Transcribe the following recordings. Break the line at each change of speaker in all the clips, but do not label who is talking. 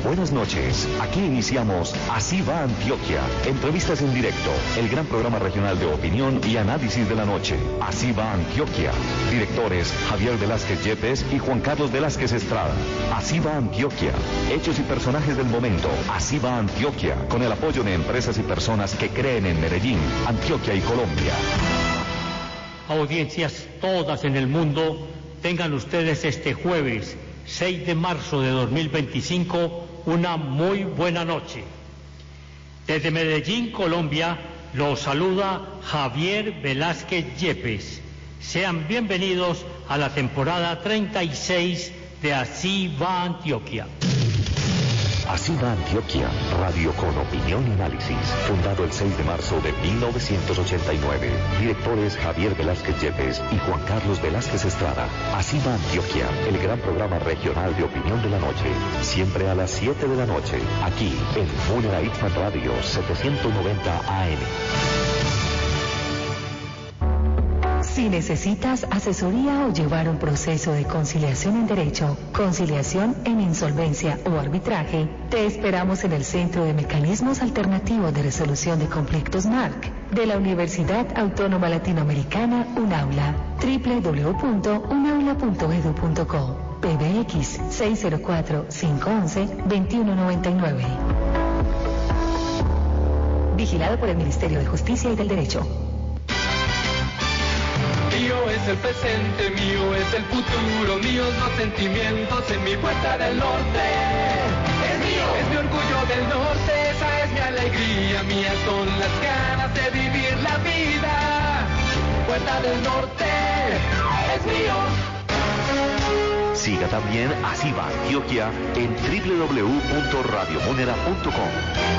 Buenas noches, aquí iniciamos Así va Antioquia, entrevistas en directo, el gran programa regional de opinión y análisis de la noche. Así va Antioquia, directores Javier Velázquez Yepes y Juan Carlos Velázquez Estrada. Así va Antioquia, hechos y personajes del momento. Así va Antioquia, con el apoyo de empresas y personas que creen en Medellín, Antioquia y Colombia.
Audiencias todas en el mundo, tengan ustedes este jueves 6 de marzo de 2025 una muy buena noche. Desde Medellín, Colombia, los saluda Javier Velázquez Yepes. Sean bienvenidos a la temporada 36 de Así va Antioquia.
Así va Antioquia, radio con opinión y análisis, fundado el 6 de marzo de 1989. Directores Javier Velázquez Yepes y Juan Carlos Velázquez Estrada. Así va Antioquia, el gran programa regional de opinión de la noche. Siempre a las 7 de la noche, aquí en Múnera Itzman Radio 790 AM.
Si necesitas asesoría o llevar un proceso de conciliación en derecho, conciliación en insolvencia o arbitraje, te esperamos en el Centro de Mecanismos Alternativos de Resolución de Conflictos MARC de la Universidad Autónoma Latinoamericana UNAULA, www.unaula.edu.co, PBX 604-511-2199. Vigilado por el Ministerio de Justicia y del Derecho.
Mío es el presente, mío es el futuro, míos los sentimientos en mi puerta del norte. Es mío, es mi orgullo del norte, esa es mi alegría, mías son las ganas de vivir la vida. Puerta del norte, es mío.
Siga también Así va Antioquia en www.radiomunera.com.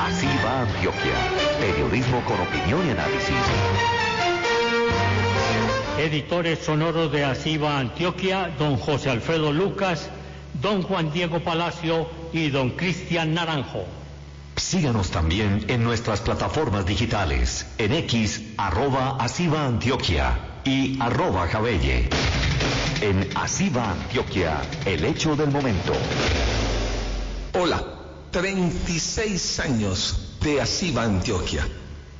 Así va Antioquia, periodismo con opinión y análisis.
Editores sonoros de Así va Antioquia, don José Alfredo Lucas, don Juan Diego Palacio y don Cristian Naranjo.
Síganos también en nuestras plataformas digitales, en X, @Así va Antioquia y @Javelle. En Así va Antioquia, el hecho del momento.
Hola, 36 años de Así va Antioquia.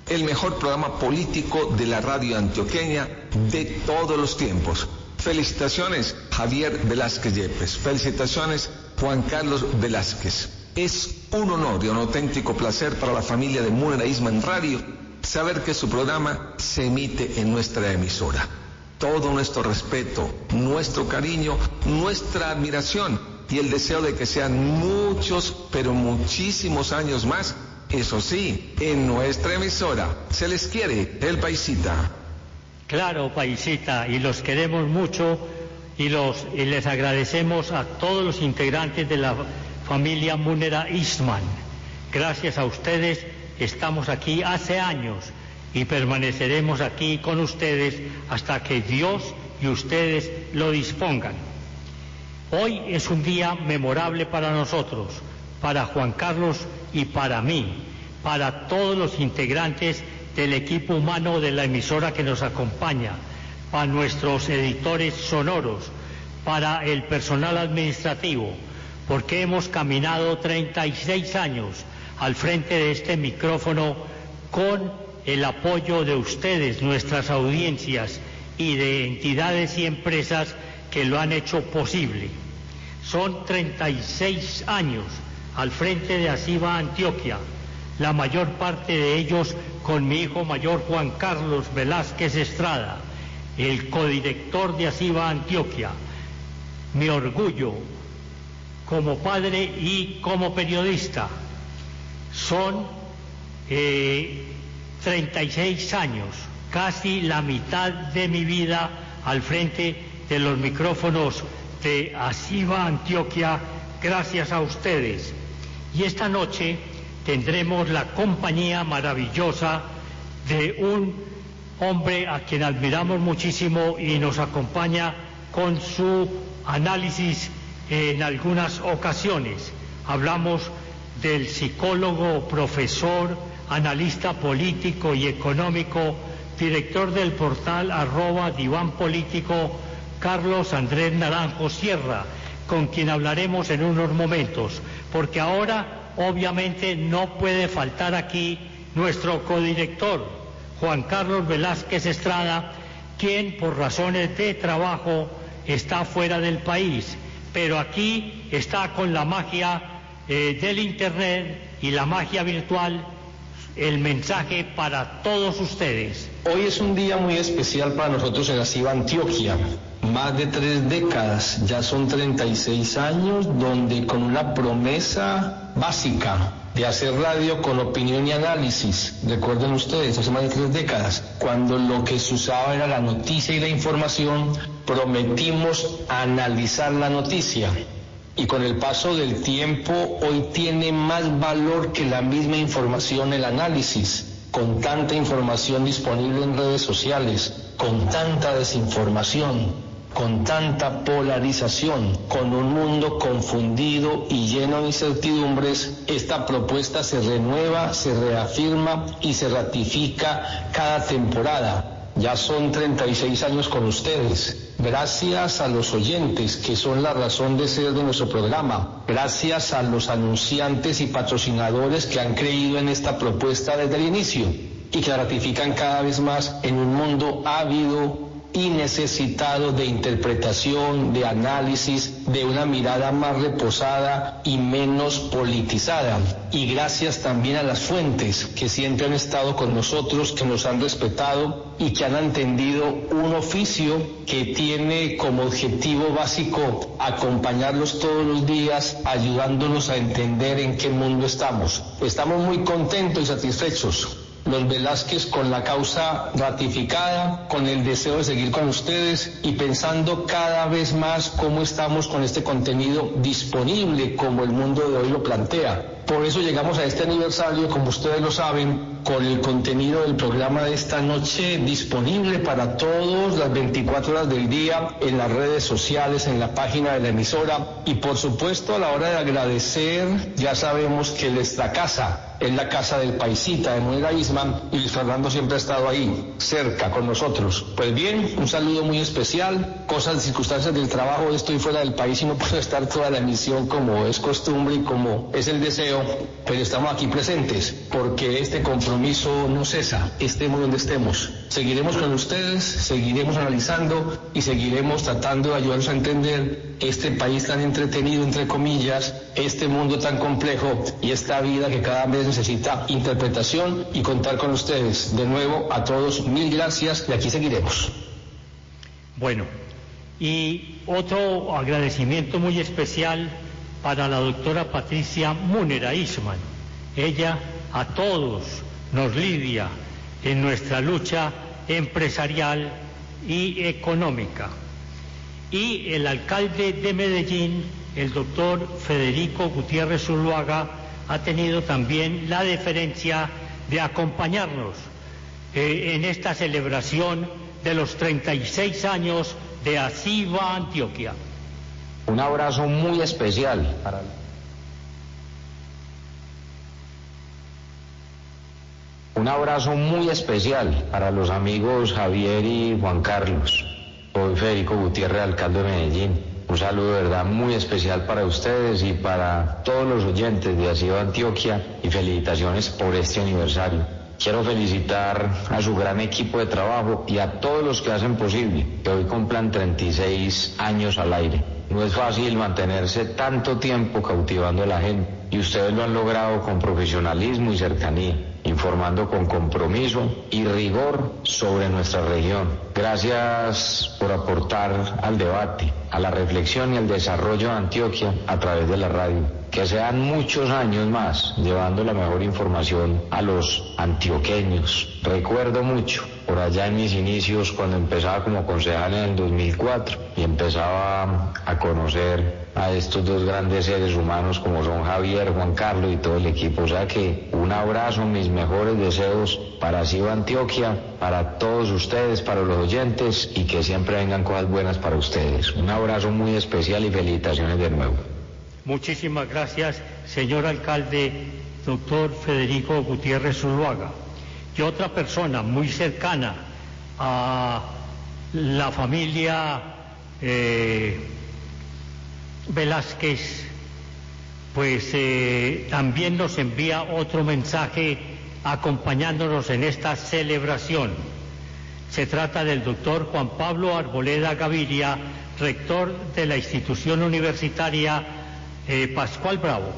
El mejor programa político de la radio antioqueña de todos los tiempos. Felicitaciones, Javier Velázquez Yepes. Felicitaciones, Juan Carlos Velázquez. Es un honor y un auténtico placer para la familia de Múnera Itzman Radio saber que su programa se emite en nuestra emisora. Todo nuestro respeto, nuestro cariño, nuestra admiración y el deseo de que sean muchos, pero muchísimos años más. Eso sí, en nuestra emisora se les quiere, el paisita.
Claro, paisita, y los queremos mucho y les agradecemos a todos los integrantes de la familia Múnera Itzman. Gracias a ustedes estamos aquí hace años y permaneceremos aquí con ustedes hasta que Dios y ustedes lo dispongan. Hoy es un día memorable para nosotros, para Juan Carlos y para mí, para todos los integrantes del equipo humano de la emisora que nos acompaña, para nuestros editores sonoros, para el personal administrativo, porque hemos caminado 36 años al frente de este micrófono con el apoyo de ustedes, nuestras audiencias y de entidades y empresas que lo han hecho posible. Son 36 años al frente de Así va Antioquia, la mayor parte de ellos con mi hijo mayor Juan Carlos Velázquez Estrada, el codirector de Así va Antioquia. Mi orgullo como padre y como periodista. Son 36 años, casi la mitad de mi vida al frente de los micrófonos de Así va Antioquia, gracias a ustedes. Y esta noche tendremos la compañía maravillosa de un hombre a quien admiramos muchísimo y nos acompaña con su análisis en algunas ocasiones. Hablamos del psicólogo, profesor, analista político y económico, director del portal @Diván Político, Carlos Andrés Naranjo Sierra, con quien hablaremos en unos momentos, porque ahora obviamente no puede faltar aquí nuestro codirector, Juan Carlos Velázquez Estrada, quien por razones de trabajo está fuera del país, pero aquí está con la magia del Internet y la magia virtual, el mensaje para todos ustedes.
Hoy es un día muy especial para nosotros en ASIVA Antioquia. Más de 3 décadas, ya son 36 años, donde con una promesa básica de hacer radio con opinión y análisis, recuerden ustedes, hace más de 3 décadas, cuando lo que se usaba era la noticia y la información, prometimos analizar la noticia. Y con el paso del tiempo, hoy tiene más valor que la misma información el análisis. Con tanta información disponible en redes sociales, con tanta desinformación, con tanta polarización, con un mundo confundido y lleno de incertidumbres, esta propuesta se renueva, se reafirma y se ratifica cada temporada. Ya son 36 años con ustedes. Gracias a los oyentes, que son la razón de ser de nuestro programa. Gracias a los anunciantes y patrocinadores que han creído en esta propuesta desde el inicio y que la ratifican cada vez más en un mundo ávido y necesitado de interpretación, de análisis, de una mirada más reposada y menos politizada. Y gracias también a las fuentes que siempre han estado con nosotros, que nos han respetado y que han entendido un oficio que tiene como objetivo básico acompañarlos todos los días, ayudándonos a entender en qué mundo estamos. Estamos muy contentos y satisfechos. Los Velázquez con la causa ratificada, con el deseo de seguir con ustedes y pensando cada vez más cómo estamos con este contenido disponible como el mundo de hoy lo plantea. Por eso llegamos a este aniversario, como ustedes lo saben, con el contenido del programa de esta noche disponible para todos las 24 horas del día en las redes sociales, en la página de la emisora y por supuesto a la hora de agradecer, ya sabemos que nuestra casa es la casa del paisita de Munera Eastman y Luis Fernando siempre ha estado ahí, cerca con nosotros. Pues bien, un saludo muy especial, cosas, circunstancias del trabajo, estoy fuera del país y no puedo estar toda la emisión como es costumbre y como es el deseo, pero estamos aquí presentes porque este compromiso no cesa, estemos donde estemos. Seguiremos con ustedes, seguiremos analizando y seguiremos tratando de ayudarlos a entender este país tan entretenido, entre comillas, este mundo tan complejo y esta vida que cada vez necesita interpretación y contar con ustedes. De nuevo, a todos, mil gracias y aquí seguiremos.
Bueno, y otro agradecimiento muy especial para la doctora Patricia Munera Eastman. Ella a todos nos lidia en nuestra lucha empresarial y económica. Y el alcalde de Medellín, el doctor Federico Gutiérrez Zuluaga, ha tenido también la deferencia de acompañarnos en esta celebración de los 36 años de ASIVA Antioquia.
Un abrazo muy especial para los amigos Javier y Juan Carlos. Soy Federico Gutiérrez, alcalde de Medellín. Un saludo de verdad muy especial para ustedes y para todos los oyentes de ASIVA Antioquia y felicitaciones por este aniversario. Quiero felicitar a su gran equipo de trabajo y a todos los que hacen posible que hoy cumplan 36 años al aire. No es fácil mantenerse tanto tiempo cautivando a la gente y ustedes lo han logrado con profesionalismo y cercanía, informando con compromiso y rigor sobre nuestra región. Gracias por aportar al debate, a la reflexión y al desarrollo de Antioquia a través de la radio. Que sean muchos años más llevando la mejor información a los antioqueños. Recuerdo mucho por allá en mis inicios cuando empezaba como concejal en el 2004 y empezaba a conocer a estos dos grandes seres humanos como son Javier, Juan Carlos y todo el equipo. O sea que un abrazo, mis mejores deseos para ASIVA Antioquia, para todos ustedes, para los oyentes y que siempre vengan cosas buenas para ustedes. Un abrazo muy especial y felicitaciones de nuevo.
Muchísimas gracias, señor alcalde, doctor Federico Gutiérrez Zuluaga. Y otra persona muy cercana a la familia Velázquez pues también nos envía otro mensaje acompañándonos en esta celebración. Se trata del doctor Juan Pablo Arboleda Gaviria, rector de la institución universitaria Pascual Bravo.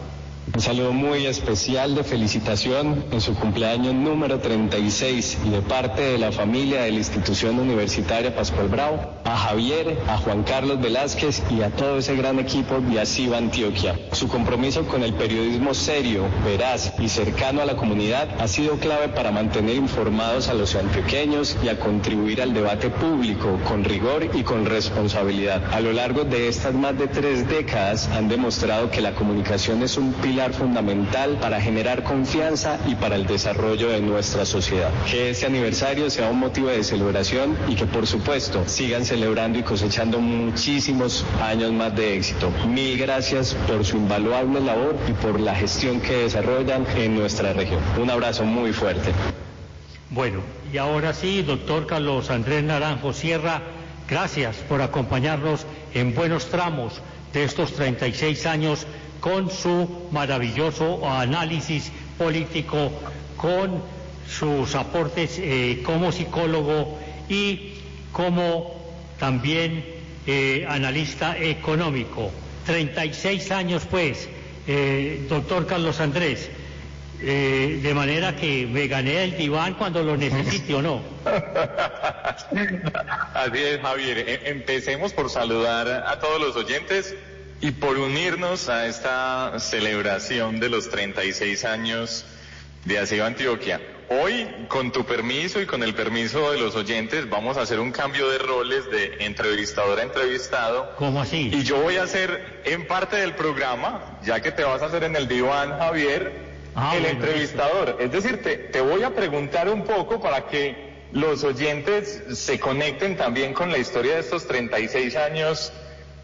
Un saludo muy especial de felicitación en su cumpleaños número 36 y de parte de la familia de la institución universitaria Pascual Bravo, a Javier, a Juan Carlos Velázquez y a todo ese gran equipo de ASIVA Antioquia. Su compromiso con el periodismo serio, veraz y cercano a la comunidad ha sido clave para mantener informados a los antioqueños y a contribuir al debate público con rigor y con responsabilidad. A lo largo de estas más de 3 décadas han demostrado que la comunicación es un pilar fundamental para generar confianza y para el desarrollo de nuestra sociedad. Que este aniversario sea un motivo de celebración y que por supuesto sigan celebrando y cosechando muchísimos años más de éxito. Mil gracias por su invaluable labor y por la gestión que desarrollan en nuestra región. Un abrazo muy fuerte.
Bueno, y ahora sí, doctor Carlos Andrés Naranjo Sierra, gracias por acompañarnos en buenos tramos de estos 36 años con su maravilloso análisis político, con sus aportes como psicólogo y como también analista económico. 36 años pues, doctor Carlos Andrés, de manera que me gané el diván cuando lo necesite, ¿o no?
Así es, Javier. Empecemos por saludar a todos los oyentes y por unirnos a esta celebración de los 36 años de ASIVA Antioquia. Hoy, con tu permiso y con el permiso de los oyentes, vamos a hacer un cambio de roles de entrevistador a entrevistado.
¿Cómo así?
Y yo voy a ser en parte del programa, ya que te vas a hacer en el diván, Javier, el entrevistador. Es decir, te voy a preguntar un poco para que los oyentes se conecten también con la historia de estos 36 años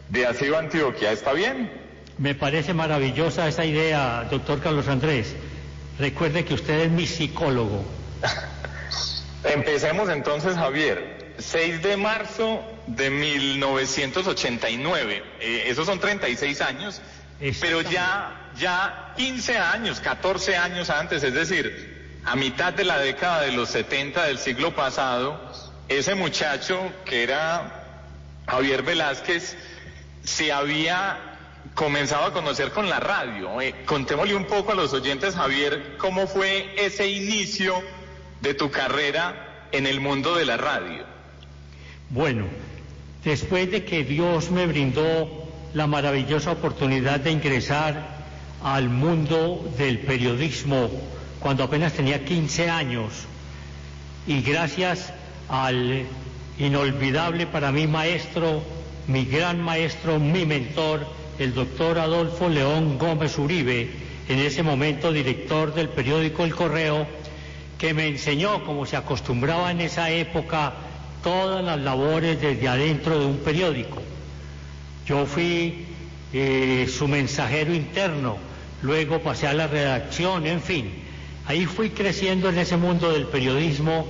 de ASIVA Antioquia. ¿Está bien?
Me parece maravillosa esa idea, doctor Carlos Andrés. Recuerde que usted es mi psicólogo.
Empecemos entonces, Javier. 6 de marzo de 1989. Esos son 36 años, pero ya 15 años, 14 años antes, es decir, a mitad de la década de los 70 del siglo pasado, ese muchacho que era Javier Velázquez se había comenzado a conocer con la radio. Contémosle un poco a los oyentes, Javier, cómo fue ese inicio de tu carrera en el mundo de la radio.
Bueno, después de que Dios me brindó la maravillosa oportunidad de ingresar al mundo del periodismo cuando apenas tenía 15 años, y gracias al inolvidable para mí maestro, mi gran maestro, mi mentor, el doctor Adolfo León Gómez Uribe, en ese momento director del periódico El Correo, que me enseñó, como se acostumbraba en esa época, todas las labores desde adentro de un periódico. Yo fui su mensajero interno, luego pasé a la redacción, en fin. Ahí fui creciendo en ese mundo del periodismo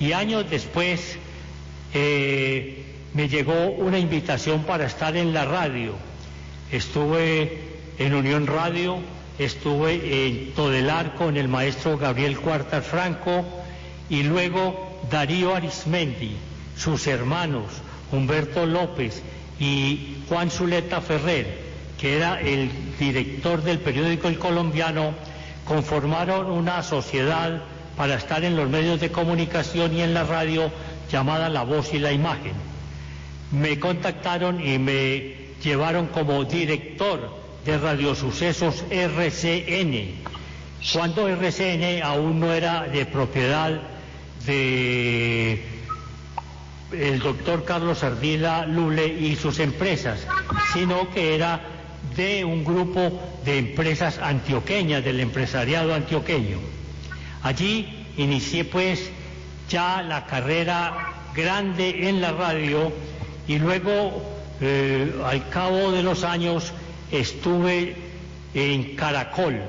y años después me llegó una invitación para estar en la radio. Estuve en Unión Radio, estuve en Todelar con el maestro Gabriel Cuartas Franco y luego Darío Arismendi, sus hermanos Humberto López y Juan Zuleta Ferrer, que era el director del periódico El Colombiano, conformaron una sociedad para estar en los medios de comunicación y en la radio llamada La Voz y la Imagen. Me contactaron y me llevaron como director de Radiosucesos RCN, cuando RCN aún no era de propiedad de el doctor Carlos Ardila Lule y sus empresas, sino que era de un grupo de empresas antioqueñas, del empresariado antioqueño. Allí inicié pues ya la carrera grande en la radio y luego al cabo de los años estuve en Caracol.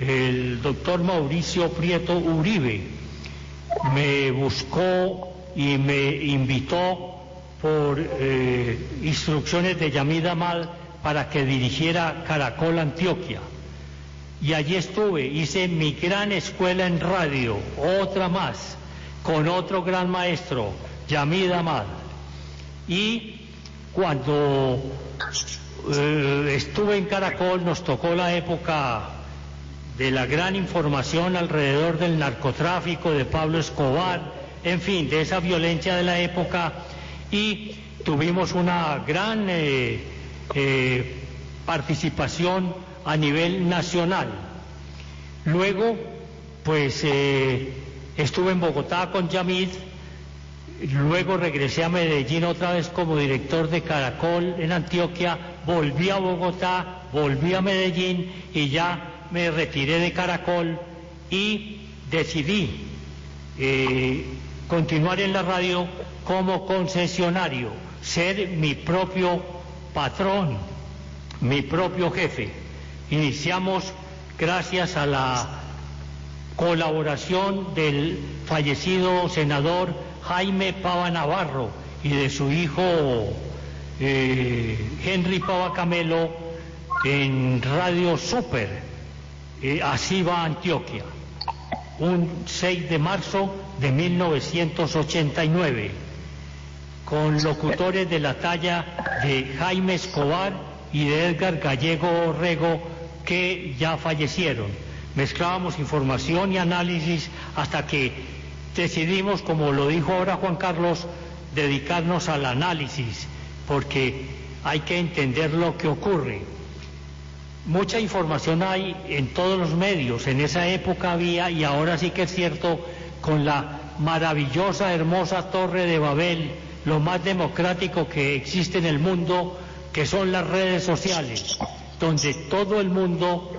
El doctor Mauricio Prieto Uribe me buscó y me invitó por instrucciones de Yamid Amad para que dirigiera Caracol Antioquia. Y allí estuve, hice mi gran escuela en radio, otra más, con otro gran maestro, Yamid Amad. Y cuando estuve en Caracol nos tocó la época de la gran información alrededor del narcotráfico, de Pablo Escobar, en fin, de esa violencia de la época, y tuvimos una gran participación a nivel nacional. Luego, pues, estuve en Bogotá con Yamid, luego regresé a Medellín otra vez como director de Caracol en Antioquia, volví a Bogotá, volví a Medellín y ya me retiré de Caracol y decidí continuar en la radio como concesionario, ser mi propio patrón, mi propio jefe. Iniciamos gracias a la colaboración del fallecido senador Jaime Pava Navarro y de su hijo Henry Pava Camelo en Radio Super, Así va Antioquia, un 6 de marzo de 1989, con locutores de la talla de Jaime Escobar y de Edgar Gallego Orrego, que ya fallecieron. Mezclábamos información y análisis hasta que decidimos, como lo dijo ahora Juan Carlos, dedicarnos al análisis, porque hay que entender lo que ocurre. Mucha información hay en todos los medios, en esa época había, y ahora sí que es cierto, con la maravillosa, hermosa Torre de Babel, lo más democrático que existe en el mundo, que son las redes sociales, donde todo el mundo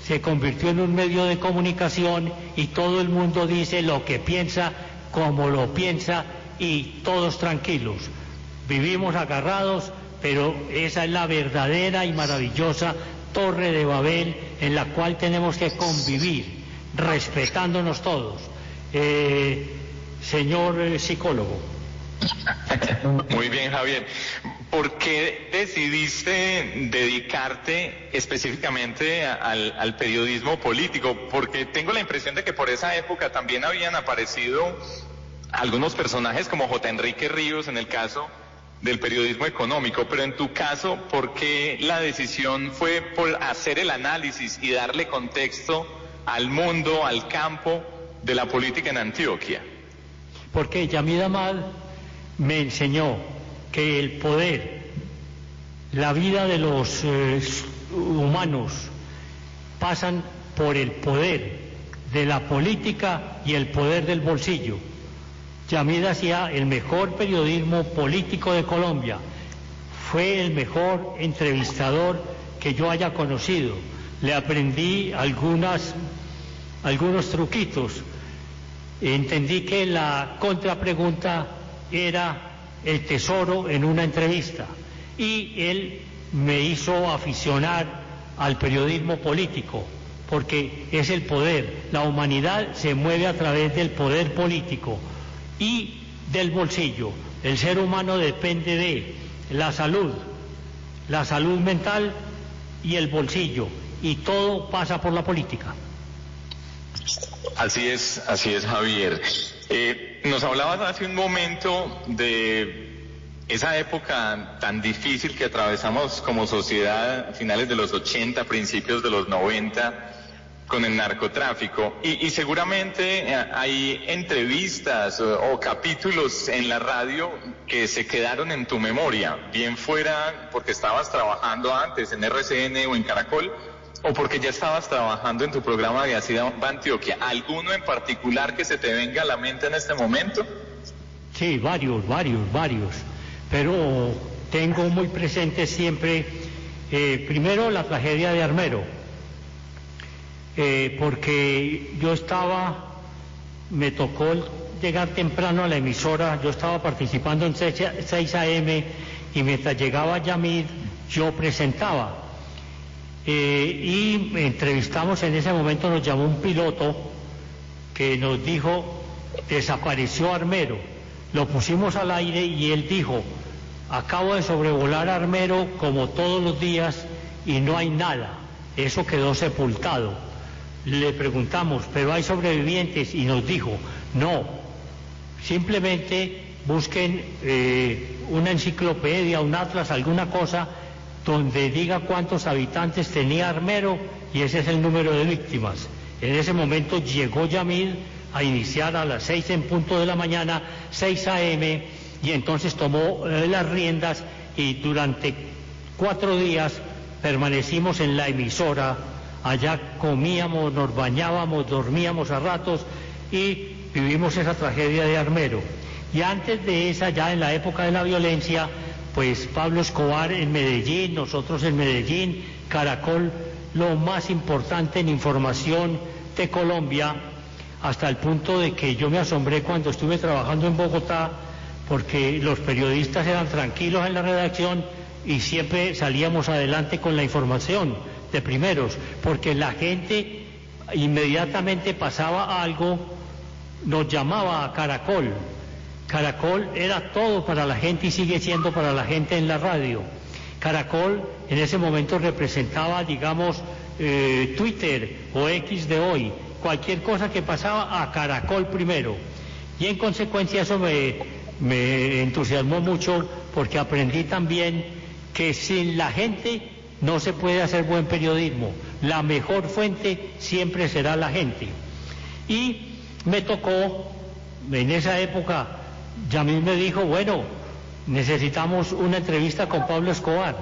se convirtió en un medio de comunicación y todo el mundo dice lo que piensa, como lo piensa, y todos tranquilos. Vivimos agarrados, pero esa es la verdadera y maravillosa Torre de Babel en la cual tenemos que convivir, respetándonos todos. Señor psicólogo.
Muy bien, Javier. ¿Por qué decidiste dedicarte específicamente al periodismo político? Porque tengo la impresión de que por esa época también habían aparecido algunos personajes como J. Enrique Ríos en el caso del periodismo económico, pero en tu caso, ¿por qué la decisión fue por hacer el análisis y darle contexto al mundo, al campo de la política en Antioquia?
Porque Yamid Amad me enseñó que el poder, la vida de los humanos pasan por el poder de la política y el poder del bolsillo. Yamid hacía el mejor periodismo político de Colombia, fue el mejor entrevistador que yo haya conocido. Le aprendí algunos truquitos. Entendí que la contrapregunta era el tesoro en una entrevista y él me hizo aficionar al periodismo político, porque es el poder. La humanidad se mueve a través del poder político y del bolsillo. El ser humano depende de la salud mental y el bolsillo, y todo pasa por la política.
Así es, Javier. Nos hablabas hace un momento de esa época tan difícil que atravesamos como sociedad a finales de los 80, principios de los 90, con el narcotráfico, y seguramente hay entrevistas o capítulos en la radio que se quedaron en tu memoria, bien fuera porque estabas trabajando antes en RCN o en Caracol, o porque ya estabas trabajando en tu programa de Así va Antioquia. ¿Alguno en particular que se te venga a la mente en este momento?
Sí, varios, pero tengo muy presente siempre, primero la tragedia de Armero, porque me tocó llegar temprano a la emisora, yo estaba participando en 6 AM y mientras llegaba Yamid yo presentaba. Y entrevistamos, en ese momento nos llamó un piloto que nos dijo, desapareció Armero. Lo pusimos al aire y él dijo, Acabo de sobrevolar Armero como todos los días y no hay nada. Eso quedó sepultado. Le preguntamos, ¿pero hay sobrevivientes? Y nos dijo, no. Simplemente busquen una enciclopedia, un atlas, alguna cosa donde diga cuántos habitantes tenía Armero y ese es el número de víctimas. En ese momento llegó Yamid a iniciar a las 6 en punto de la mañana, 6 a.m., y entonces tomó las riendas y durante 4 días permanecimos en la emisora. Allá comíamos, nos bañábamos, dormíamos a ratos y vivimos esa tragedia de Armero. Y antes de esa, ya en la época de la violencia, pues Pablo Escobar en Medellín, nosotros en Medellín, Caracol, lo más importante en información de Colombia, hasta el punto de que yo me asombré cuando estuve trabajando en Bogotá, porque los periodistas eran tranquilos en la redacción y siempre salíamos adelante con la información de primeros, porque la gente inmediatamente pasaba algo, nos llamaba a Caracol. Caracol era todo para la gente y sigue siendo para la gente en la radio. Caracol en ese momento representaba, digamos, Twitter o X de hoy, cualquier cosa que pasaba a Caracol primero. Y en consecuencia eso me entusiasmó mucho, porque aprendí también que sin la gente no se puede hacer buen periodismo. La mejor fuente siempre será la gente. Y me tocó, en esa época, Yamil me dijo, bueno, necesitamos una entrevista con Pablo Escobar.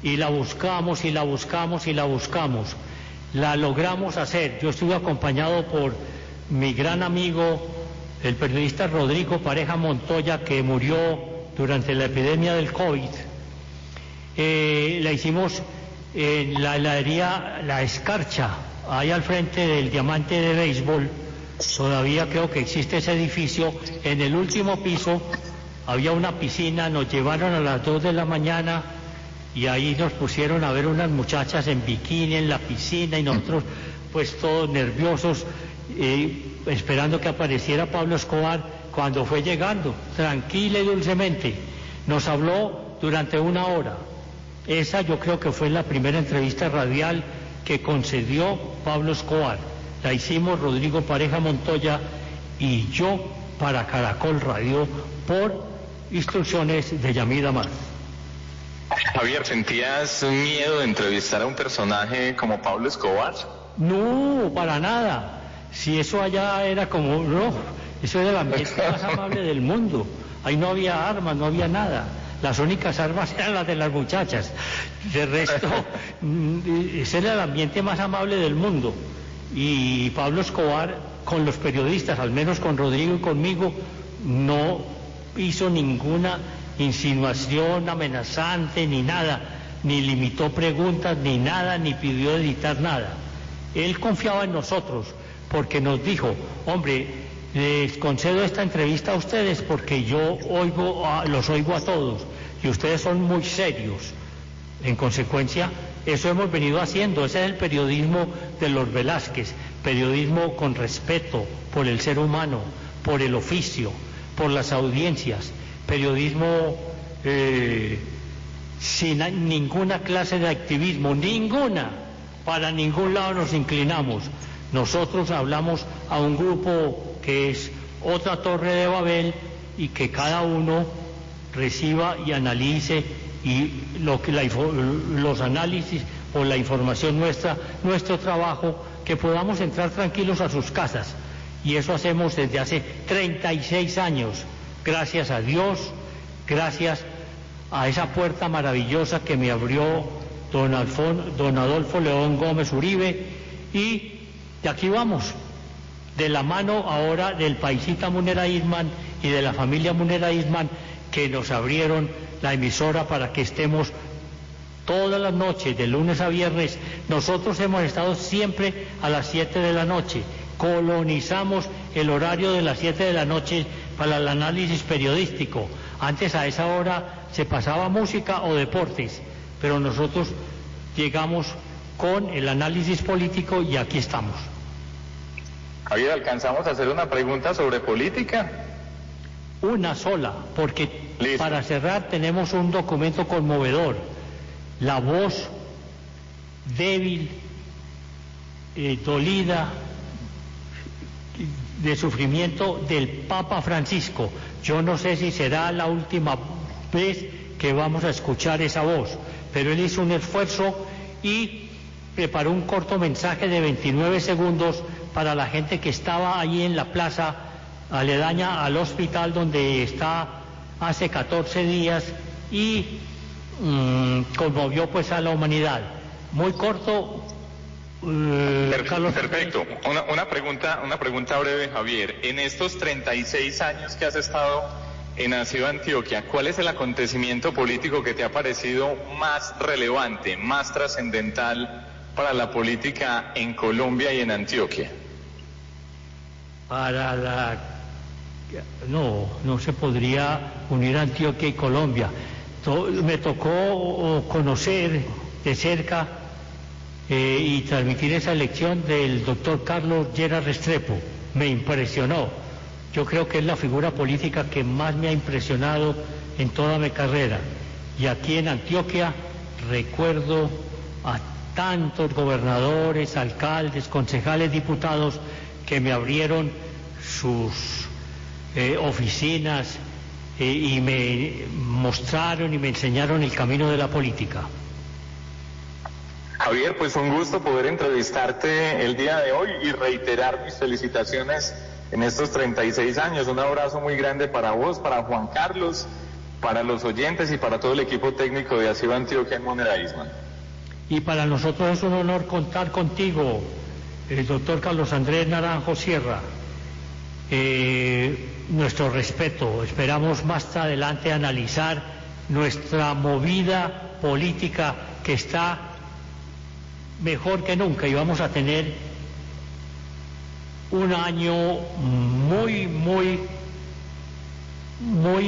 Y la buscamos, y la buscamos, y la buscamos. La logramos hacer. Yo estuve acompañado por mi gran amigo, el periodista Rodrigo Pareja Montoya, que murió durante la epidemia del COVID. La hicimos en la heladería La Escarcha, ahí al frente del Diamante de Béisbol. Todavía creo que existe ese edificio. En el último piso había una piscina, nos llevaron a las 2 de la mañana y ahí nos pusieron a ver unas muchachas en bikini en la piscina y nosotros pues todos nerviosos, esperando que apareciera Pablo Escobar. Cuando fue llegando, tranquila y dulcemente, nos habló durante 1 hora. Esa yo creo que fue la primera entrevista radial que concedió Pablo Escobar. La hicimos Rodrigo Pareja Montoya y yo para Caracol Radio por instrucciones de Yamid Amar.
Javier, ¿sentías miedo de entrevistar a un personaje como Pablo Escobar?
No, para nada. Si eso allá era como, no, eso era el ambiente más amable del mundo. Ahí no había armas, no había nada. Las únicas armas eran las de las muchachas. De resto, ese era el ambiente más amable del mundo. Y Pablo Escobar, con los periodistas, al menos con Rodrigo y conmigo, no hizo ninguna insinuación amenazante ni nada, ni limitó preguntas ni nada, ni pidió editar nada. Él confiaba en nosotros porque nos dijo, hombre, les concedo esta entrevista a ustedes porque yo los oigo a todos y ustedes son muy serios. En consecuencia, eso hemos venido haciendo. Ese es el periodismo de los Velázquez, periodismo con respeto por el ser humano, por el oficio, por las audiencias, periodismo sin ninguna clase de activismo, ninguna, para ningún lado nos inclinamos. Nosotros hablamos a un grupo que es otra torre de Babel y que cada uno reciba y analice y los análisis o la información nuestra, nuestro trabajo, que podamos entrar tranquilos a sus casas. Y eso hacemos desde hace 36 años, gracias a Dios, gracias a esa puerta maravillosa que me abrió don Adolfo León Gómez Uribe, y de aquí vamos, de la mano ahora del paisita Munera Isman y de la familia Munera Isman, que nos abrieron la emisora para que estemos todas las noches, de lunes a viernes. Nosotros hemos estado siempre a las 7 de la noche, colonizamos el horario de las 7 de la noche para el análisis periodístico. Antes a esa hora se pasaba música o deportes, pero nosotros llegamos con el análisis político y aquí estamos.
Javier, ¿alcanzamos a hacer una pregunta sobre política?
Una sola, porque
Listo.
Para cerrar, tenemos un documento conmovedor, la voz débil, dolida, de sufrimiento del Papa Francisco. Yo no sé si será la última vez que vamos a escuchar esa voz, pero él hizo un esfuerzo y preparó un corto mensaje de 29 segundos para la gente que estaba allí en la plaza aledaña al hospital donde está hace 14 días y conmovió pues a la humanidad. Muy corto.
Carlos. Perfecto. Una pregunta breve, Javier. En estos 36 años que has estado en Aciba Antioquia, ¿cuál es el acontecimiento político que te ha parecido más relevante, más trascendental para la política en Colombia y en Antioquia?
No se podría unir Antioquia y Colombia. Me tocó conocer de cerca y transmitir esa elección del doctor Carlos Lleras Restrepo. Me impresionó. Yo creo que es la figura política que más me ha impresionado en toda mi carrera. Y aquí en Antioquia recuerdo a tantos gobernadores, alcaldes, concejales, diputados que me abrieron sus oficinas y me mostraron y me enseñaron el camino de la política.
Javier, pues un gusto poder entrevistarte el día de hoy y reiterar mis felicitaciones en estos 36 años. Un abrazo muy grande para vos, para Juan Carlos, para los oyentes y para todo el equipo técnico de Aciba Antioquia en Moneda Eastman.
Y para nosotros es un honor contar contigo, el doctor Carlos Andrés Naranjo Sierra. Nuestro respeto. Esperamos más adelante analizar nuestra movida política que está mejor que nunca y vamos a tener un año muy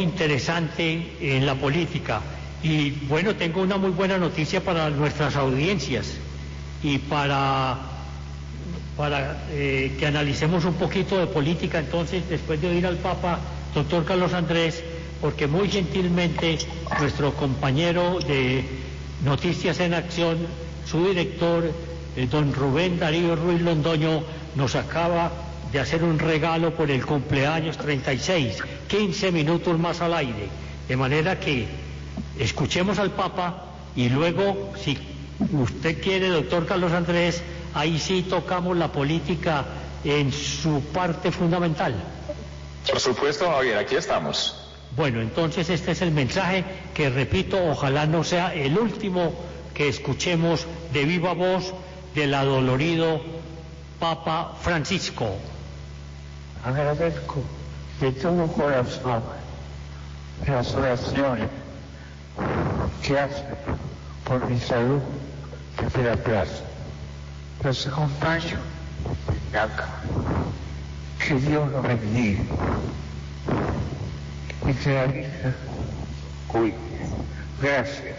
interesante en la política. Y bueno, tengo una muy buena noticia para nuestras audiencias y para que analicemos un poquito de política entonces después de oír al Papa, doctor Carlos Andrés, porque muy gentilmente nuestro compañero de Noticias en Acción, su director, don Rubén Darío Ruiz Londoño, nos acaba de hacer un regalo por el cumpleaños 36, 15 minutos más al aire, de manera que escuchemos al Papa y luego, si usted quiere, doctor Carlos Andrés, ahí sí tocamos la política en su parte fundamental.
Por supuesto, Javier, aquí estamos.
Bueno, entonces este es el mensaje que, repito, ojalá no sea el último que escuchemos de viva voz del adolorido Papa Francisco.
Agradezco de todo corazón las oraciones que hace por mi salud desde la plaza. Los acompaño acá. Que Dios los bendiga. Y que la vida cuide. Gracias.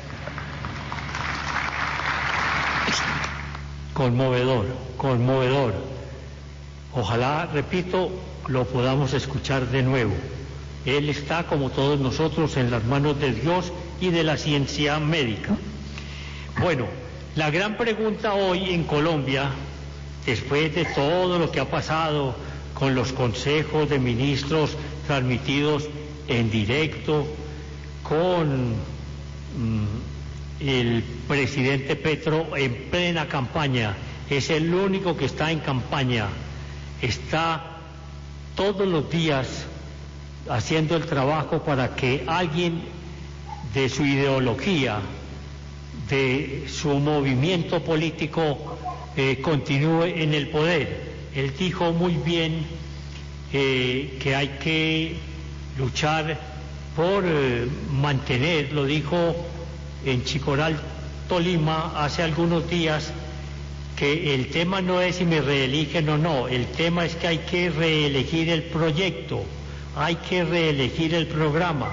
Conmovedor. Ojalá, repito, lo podamos escuchar de nuevo. Él está, como todos nosotros, en las manos de Dios y de la ciencia médica. Bueno, la gran pregunta hoy en Colombia, después de todo lo que ha pasado con los consejos de ministros transmitidos en directo, con el presidente Petro en plena campaña, es el único que está en campaña, está todos los días haciendo el trabajo para que alguien de su ideología, de su movimiento político, continúe en el poder. Él dijo muy bien que hay que luchar por mantener, lo dijo en Chicoral, Tolima, hace algunos días, que el tema no es si me reeligen o no, el tema es que hay que reelegir el proyecto, hay que reelegir el programa,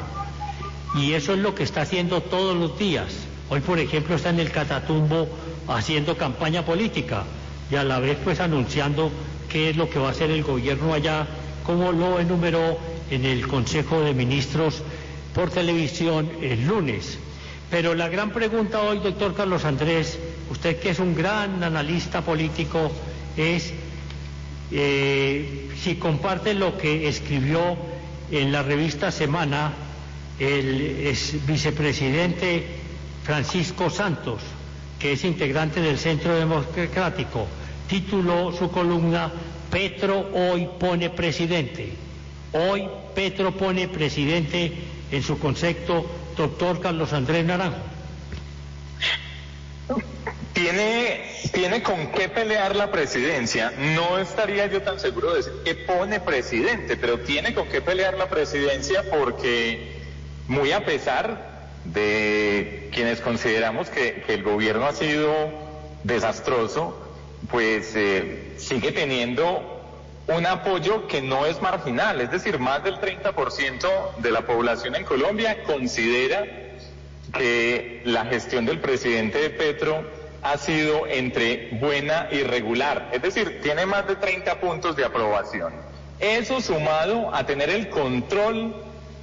y eso es lo que está haciendo todos los días. Hoy, por ejemplo, está en el Catatumbo haciendo campaña política y a la vez pues anunciando qué es lo que va a hacer el gobierno allá, como lo enumeró en el Consejo de Ministros por televisión el lunes. Pero la gran pregunta hoy, doctor Carlos Andrés, usted que es un gran analista político, es si comparte lo que escribió en la revista Semana el vicepresidente Francisco Santos, que es integrante del Centro Democrático. Tituló su columna "Petro hoy pone presidente". Hoy Petro pone presidente en su concepto, doctor Carlos Andrés Naranjo.
Tiene con qué pelear la presidencia. No estaría yo tan seguro de decir que pone presidente, pero tiene con qué pelear la presidencia, porque muy a pesar de quienes consideramos que el gobierno ha sido desastroso, pues sigue teniendo un apoyo que no es marginal, es decir, más del 30% de la población en Colombia considera que la gestión del presidente Petro ha sido entre buena y regular, es decir, tiene más de 30 puntos de aprobación. Eso sumado a tener el control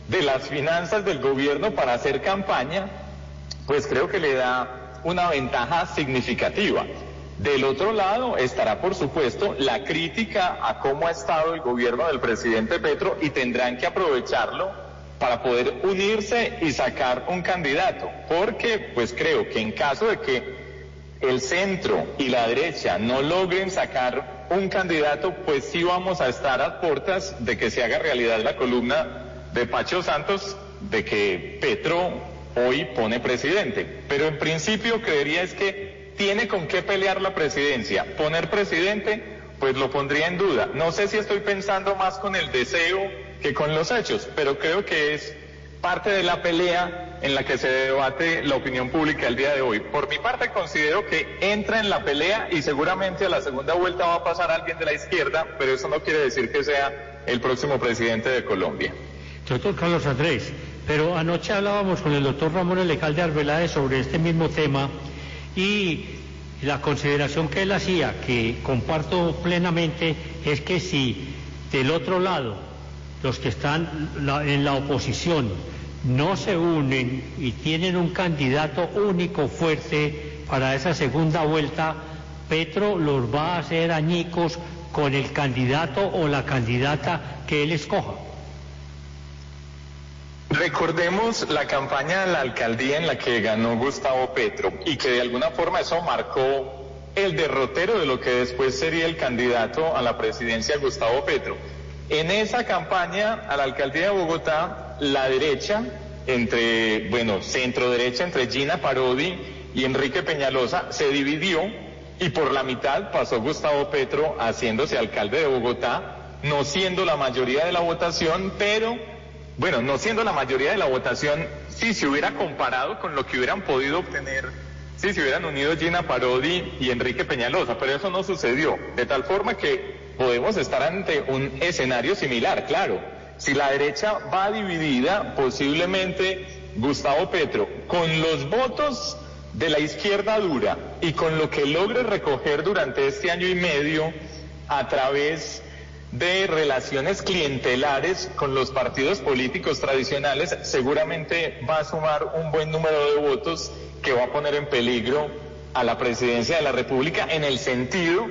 de las finanzas del gobierno para hacer campaña, pues creo que le da una ventaja significativa. Del otro lado estará, por supuesto, la crítica a cómo ha estado el gobierno del presidente Petro, y tendrán que aprovecharlo para poder unirse y sacar un candidato, porque pues creo que en caso de que el centro y la derecha no logren sacar un candidato, pues sí vamos a estar a puertas de que se haga realidad la columna de Pacho Santos de que Petro hoy pone presidente. Pero en principio creería es que tiene con qué pelear la presidencia. Poner presidente, pues lo pondría en duda. No sé si estoy pensando más con el deseo que con los hechos, pero creo que es parte de la pelea en la que se debate la opinión pública el día de hoy. Por mi parte considero que entra en la pelea y seguramente a la segunda vuelta va a pasar alguien de la izquierda, pero eso no quiere decir que sea el próximo presidente de Colombia.
Doctor Carlos Andrés, pero anoche hablábamos con el doctor Ramón Elecalde Arbeláez sobre este mismo tema, y la consideración que él hacía, que comparto plenamente, es que si del otro lado los que están en la oposición no se unen y tienen un candidato único fuerte para esa segunda vuelta, Petro los va a hacer añicos con el candidato o la candidata que él escoja.
Recordemos la campaña de la alcaldía en la que ganó Gustavo Petro, y que de alguna forma eso marcó el derrotero de lo que después sería el candidato a la presidencia, Gustavo Petro. En esa campaña a la alcaldía de Bogotá, la derecha, centro derecha, entre Gina Parodi y Enrique Peñalosa, se dividió, y por la mitad pasó Gustavo Petro haciéndose alcalde de Bogotá, no siendo la mayoría de la votación, pero no siendo la mayoría de la votación si se hubiera comparado con lo que hubieran podido obtener si se hubieran unido Gina Parodi y Enrique Peñalosa, pero eso no sucedió, de tal forma que podemos estar ante un escenario similar. Claro, si la derecha va dividida, posiblemente Gustavo Petro, con los votos de la izquierda dura y con lo que logre recoger durante este año y medio a través de relaciones clientelares con los partidos políticos tradicionales, seguramente va a sumar un buen número de votos que va a poner en peligro a la presidencia de la República, en el sentido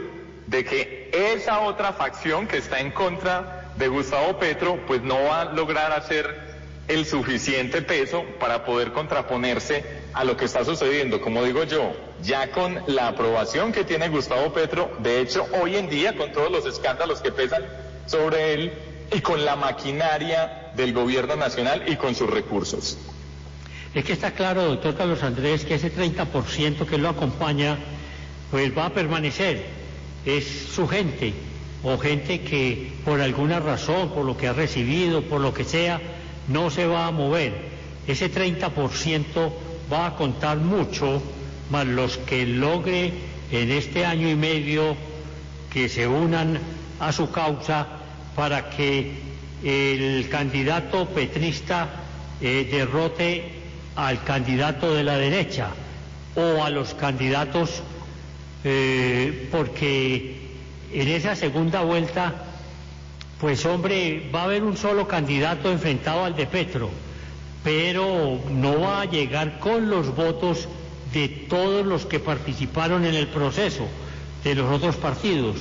de que esa otra facción que está en contra de Gustavo Petro pues no va a lograr hacer el suficiente peso para poder contraponerse a lo que está sucediendo. Como digo yo, ya con la aprobación que tiene Gustavo Petro, de hecho hoy en día con todos los escándalos que pesan sobre él y con la maquinaria del gobierno nacional y con sus recursos.
Es que está claro, doctor Carlos Andrés, que ese 30% que lo acompaña pues va a permanecer. Es su gente, o gente que por alguna razón, por lo que ha recibido, por lo que sea, no se va a mover. Ese 30% va a contar mucho, más los que logre en este año y medio que se unan a su causa para que el candidato petrista derrote al candidato de la derecha o a los candidatos, porque en esa segunda vuelta, pues hombre, va a haber un solo candidato enfrentado al de Petro, pero no va a llegar con los votos de todos los que participaron en el proceso, de los otros partidos.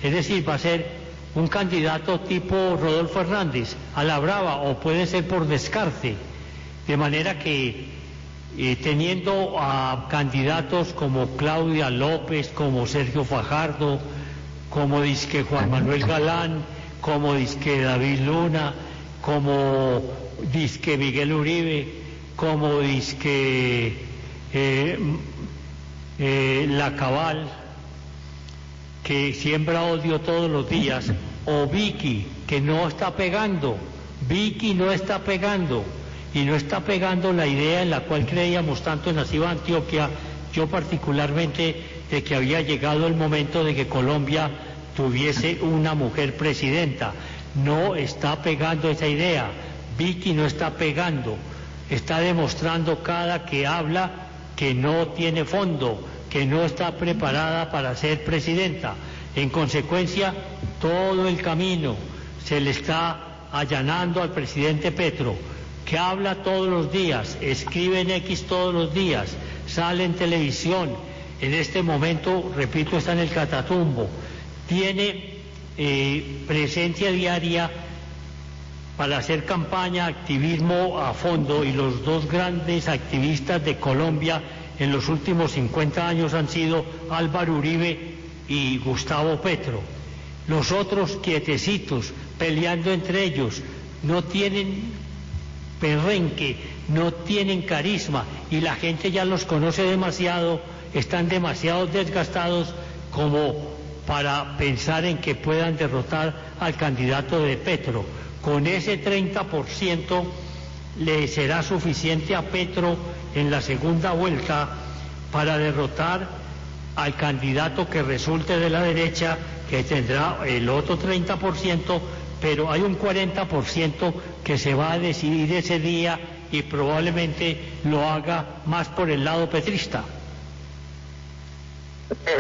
Es decir, va a ser un candidato tipo Rodolfo Hernández, a la brava, o puede ser por descarte, de manera que teniendo a candidatos como Claudia López, como Sergio Fajardo, como dizque Juan Manuel Galán, como dizque David Luna, como dizque Miguel Uribe, como dizque La Cabal, que siembra odio todos los días, o Vicky, que no está pegando. Vicky no está pegando, y no está pegando la idea en la cual creíamos tanto en Así va Antioquia, yo particularmente, de que había llegado el momento de que Colombia tuviese una mujer presidenta. No está pegando esa idea. Vicky no está pegando, está demostrando cada que habla que no tiene fondo, que no está preparada para ser presidenta. En consecuencia, todo el camino se le está allanando al presidente Petro, que habla todos los días, escribe en X todos los días, sale en televisión, en este momento, repito, está en el Catatumbo, tiene presencia diaria para hacer campaña, activismo a fondo, y los dos grandes activistas de Colombia en los últimos 50 años han sido Álvaro Uribe y Gustavo Petro. Los otros quietecitos, peleando entre ellos, no tienen perrenque, no tienen carisma, y la gente ya los conoce demasiado, están demasiado desgastados como para pensar en que puedan derrotar al candidato de Petro. Con ese 30% le será suficiente a Petro en la segunda vuelta para derrotar al candidato que resulte de la derecha, que tendrá el otro 30%, pero hay un 40% que se va a decidir ese día y probablemente lo haga más por el lado petrista.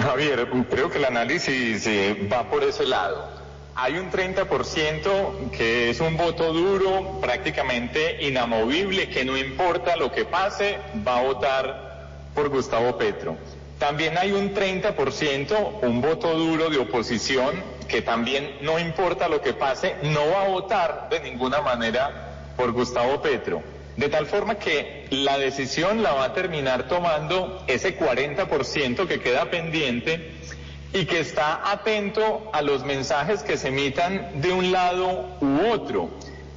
Javier, creo que el análisis va por ese lado. Hay un 30% que es un voto duro, prácticamente inamovible, que no importa lo que pase, va a votar por Gustavo Petro. También hay un 30%, un voto duro de oposición, que también no importa lo que pase, no va a votar de ninguna manera por Gustavo Petro. De tal forma que la decisión la va a terminar tomando ese 40% que queda pendiente y que está atento a los mensajes que se emitan de un lado u otro,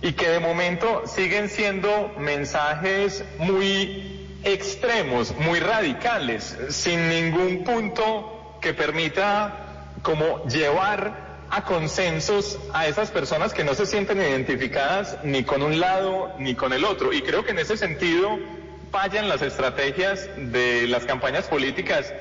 y que de momento siguen siendo mensajes muy extremos, muy radicales, sin ningún punto que permita como llevar a consensos a esas personas que no se sienten identificadas ni con un lado ni con el otro. Y creo que en ese sentido fallan las estrategias de las campañas políticas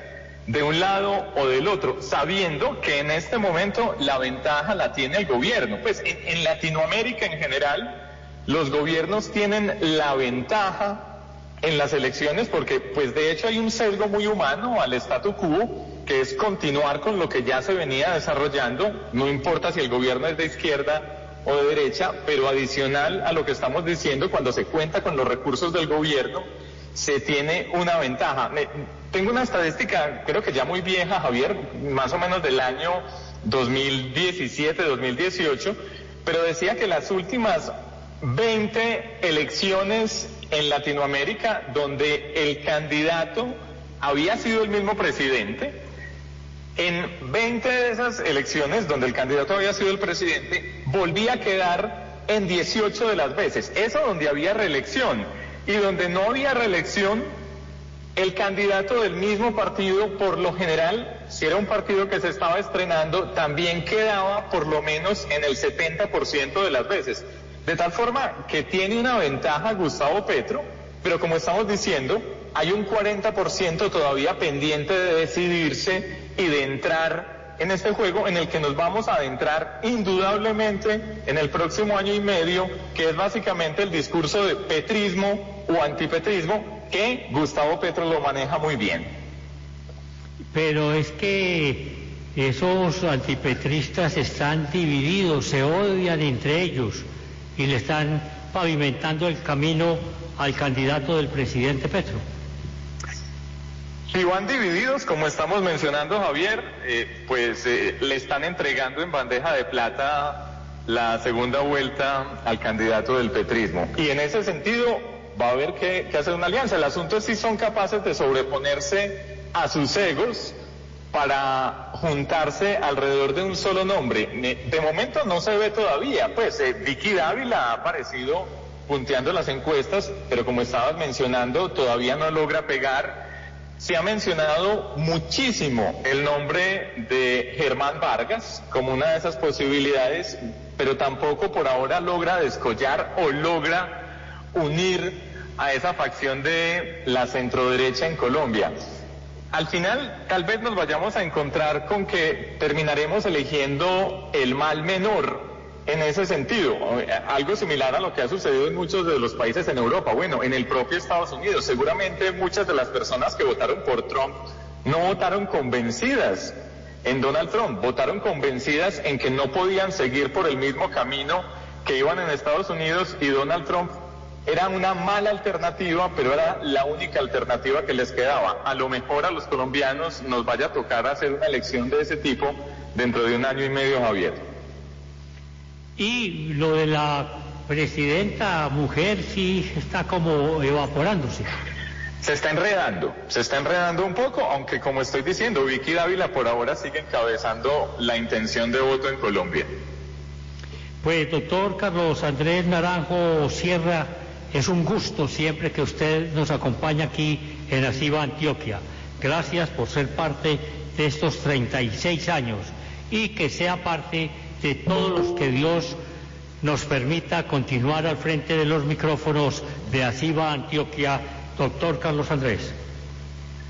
de un lado o del otro, sabiendo que en este momento la ventaja la tiene el gobierno. Pues en Latinoamérica en general, los gobiernos tienen la ventaja en las elecciones porque pues de hecho hay un sesgo muy humano al statu quo, que es continuar con lo que ya se venía desarrollando, no importa si el gobierno es de izquierda o de derecha, pero adicional a lo que estamos diciendo, cuando se cuenta con los recursos del gobierno, se tiene una ventaja. Tengo una estadística, creo que ya muy vieja, Javier, más o menos del año 2017, 2018, pero decía que las últimas 20 elecciones en Latinoamérica donde el candidato había sido el mismo presidente, en 20 de esas elecciones donde el candidato había sido el presidente, volvía a quedar en 18 de las veces. Eso donde había reelección. Y donde no había reelección, el candidato del mismo partido, por lo general, si era un partido que se estaba estrenando, también quedaba por lo menos en el 70% de las veces. De tal forma que tiene una ventaja Gustavo Petro, pero como estamos diciendo, hay un 40% todavía pendiente de decidirse y de entrar en este juego en el que nos vamos a adentrar indudablemente en el próximo año y medio, que es básicamente el discurso de petrismo o antipetrismo, que Gustavo Petro lo maneja muy bien.
Pero es que esos antipetristas están divididos, se odian entre ellos y le están pavimentando el camino al candidato del presidente Petro.
Si van divididos, como estamos mencionando, Javier, le están entregando en bandeja de plata la segunda vuelta al candidato del petrismo. Y en ese sentido va a haber que hacer una alianza. El asunto es si son capaces de sobreponerse a sus egos para juntarse alrededor de un solo nombre. De momento no se ve todavía, Vicky Dávila ha aparecido punteando las encuestas, pero como estabas mencionando, todavía no logra pegar. Se ha mencionado muchísimo el nombre de Germán Vargas como una de esas posibilidades, pero tampoco por ahora logra descollar o logra unir a esa facción de la centroderecha en Colombia. Al final, tal vez nos vayamos a encontrar con que terminaremos eligiendo el mal menor en ese sentido, algo similar a lo que ha sucedido en muchos de los países en Europa, en el propio Estados Unidos. Seguramente muchas de las personas que votaron por Trump no votaron convencidas en Donald Trump, votaron convencidas en que no podían seguir por el mismo camino que iban en Estados Unidos, y Donald Trump era una mala alternativa, pero era la única alternativa que les quedaba. A lo mejor a los colombianos nos vaya a tocar hacer una elección de ese tipo dentro de 1 año y medio, Javier.
Y lo de la presidenta mujer sí está como evaporándose.
Se está enredando un poco, aunque como estoy diciendo, Vicky Dávila por ahora sigue encabezando la intención de voto en Colombia.
Pues doctor Carlos Andrés Naranjo Sierra, es un gusto siempre que usted nos acompaña aquí en Así va Antioquia. Gracias por ser parte de estos 36 años y que sea parte de todos los que Dios nos permita continuar al frente de los micrófonos de Así va Antioquia. Doctor Carlos Andrés.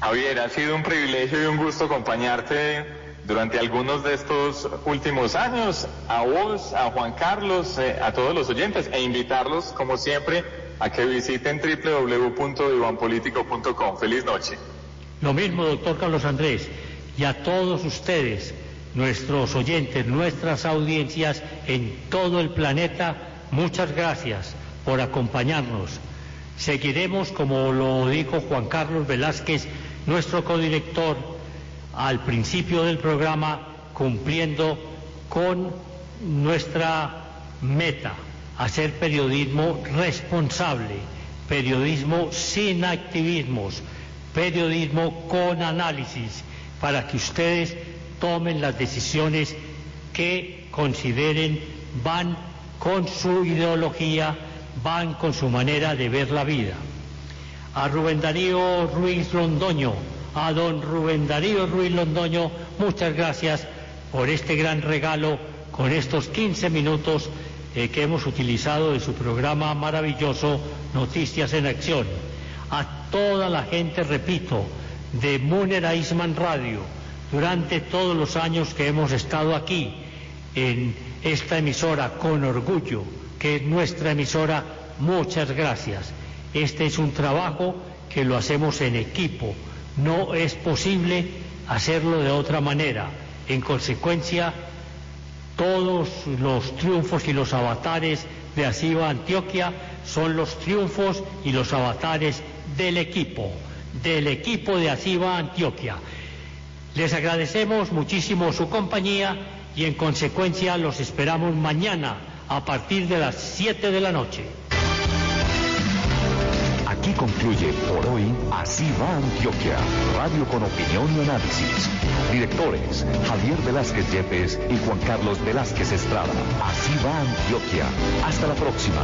Javier, ha sido un privilegio y un gusto acompañarte durante algunos de estos últimos años, a vos, a Juan Carlos, a todos los oyentes, e invitarlos, como siempre, a que visiten www.divanpolitico.com. Feliz noche.
Lo mismo, doctor Carlos Andrés, y a todos ustedes, nuestros oyentes, nuestras audiencias en todo el planeta, muchas gracias por acompañarnos. Seguiremos, como lo dijo Juan Carlos Velázquez, nuestro codirector, al principio del programa, cumpliendo con nuestra meta, hacer periodismo responsable, periodismo sin activismos, periodismo con análisis, para que ustedes tomen las decisiones que consideren van con su ideología, van con su manera de ver la vida. A Rubén Darío Ruiz Londoño, a don Rubén Darío Ruiz Londoño, muchas gracias por este gran regalo con estos 15 minutos que hemos utilizado de su programa maravilloso Noticias en Acción. A toda la gente, repito, de Munera Eastman Radio, durante todos los años que hemos estado aquí en esta emisora con orgullo, que es nuestra emisora, muchas gracias. Este es un trabajo que lo hacemos en equipo, no es posible hacerlo de otra manera. En consecuencia, todos los triunfos y los avatares de Así va Antioquia son los triunfos y los avatares del equipo de Así va Antioquia. Les agradecemos muchísimo su compañía y en consecuencia los esperamos mañana a partir de las 7 de la noche.
Aquí concluye por hoy Así va Antioquia, radio con opinión y análisis. Directores, Javier Velázquez Yepes y Juan Carlos Velázquez Estrada. Así va Antioquia. Hasta la próxima.